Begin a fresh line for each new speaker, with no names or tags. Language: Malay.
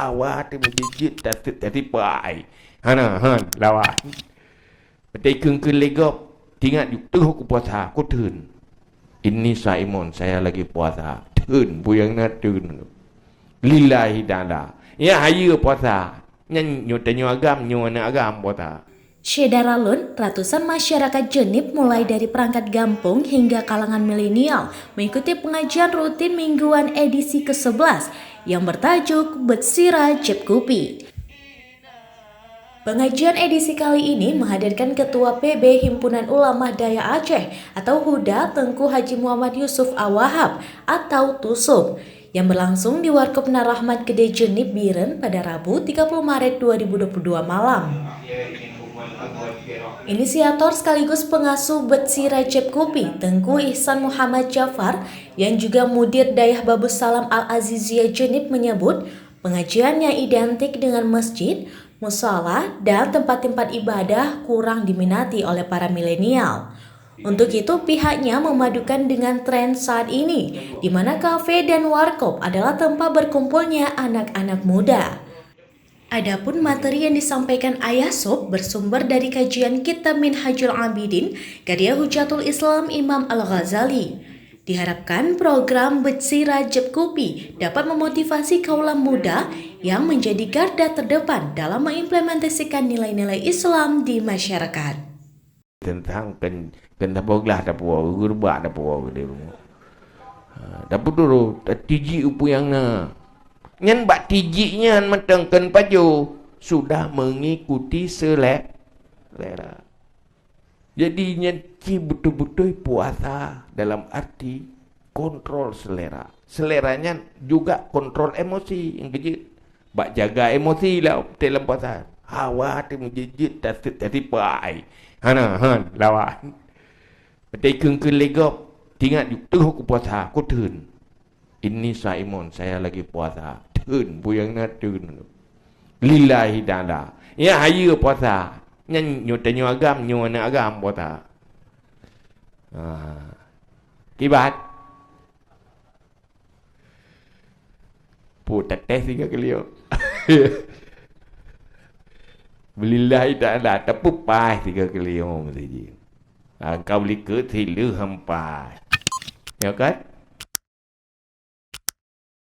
hawa tu menjijit tadi pai. Lawan. Betai keng legop. Tingat tu aku puasa, aku turun. Ini Saimon, saya lagi puasa. Turun, buyang nak turun. Lillahi ta'ala. Ya hayu puasa. Nyo tanyo agam, nyo anak agam puasa.
Syedaralun, ratusan masyarakat Jenib mulai dari perangkat gampung hingga kalangan milenial mengikuti pengajian rutin mingguan edisi ke-11 yang bertajuk Betsira Cep Kupi. Pengajian edisi kali ini menghadirkan Ketua PB Himpunan Ulama Daya Aceh atau HUDA Tengku Haji Muhammad Yusuf Awahab atau TUSUM yang berlangsung di Warkop Narahmat Gede Jenib Biren pada Rabu 30 Maret 2022 malam. Inisiator sekaligus pengasuh Betsira Cep Kupi, Tengku Ihsan Muhammad Jafar, yang juga Mudir Dayah Babus Salam Al-Aziziyah Jenib menyebut pengajian yang identik dengan masjid, musala, dan tempat-tempat ibadah kurang diminati oleh para milenial. Untuk itu pihaknya memadukan dengan tren saat ini, di mana kafe dan warkop adalah tempat berkumpulnya anak-anak muda. Adapun materi yang disampaikan Ayah Sob bersumber dari kajian Kitab Minhajul Abidin karya Hujatul Islam Imam Al-Ghazali. Diharapkan program Betsira Cep Kupi dapat memotivasi kaula muda yang menjadi garda terdepan dalam mengimplementasikan nilai-nilai Islam di masyarakat.
Tentang dapoglah dapo gurbak dapo dia. Dapo dulu tiji upu yang na. Nyan bak tijinya matangkan paju sudah mengikuti selera. Jadi nyanci betul-betul puasa dalam arti kontrol selera. Seleranya juga kontrol emosi yang kecil. Bak jaga emosi lah dalam puasa. Hawa tu menjijit tadi pai. Lawan. Betai keng legop. Tingat tu aku puasa, aku turun. Ini Saimon, saya lagi puasa. Turun, buyang nak turun. Lillahi ta'ala. Ya hayu puasa. Nyo tanyo agam, nyo anak agam puasa. Kibat. Putat tes 3 kali. Lillahi ta'ala. Tepuk pai 3 kali. Kau beli ke tilu hampai. Ya kan?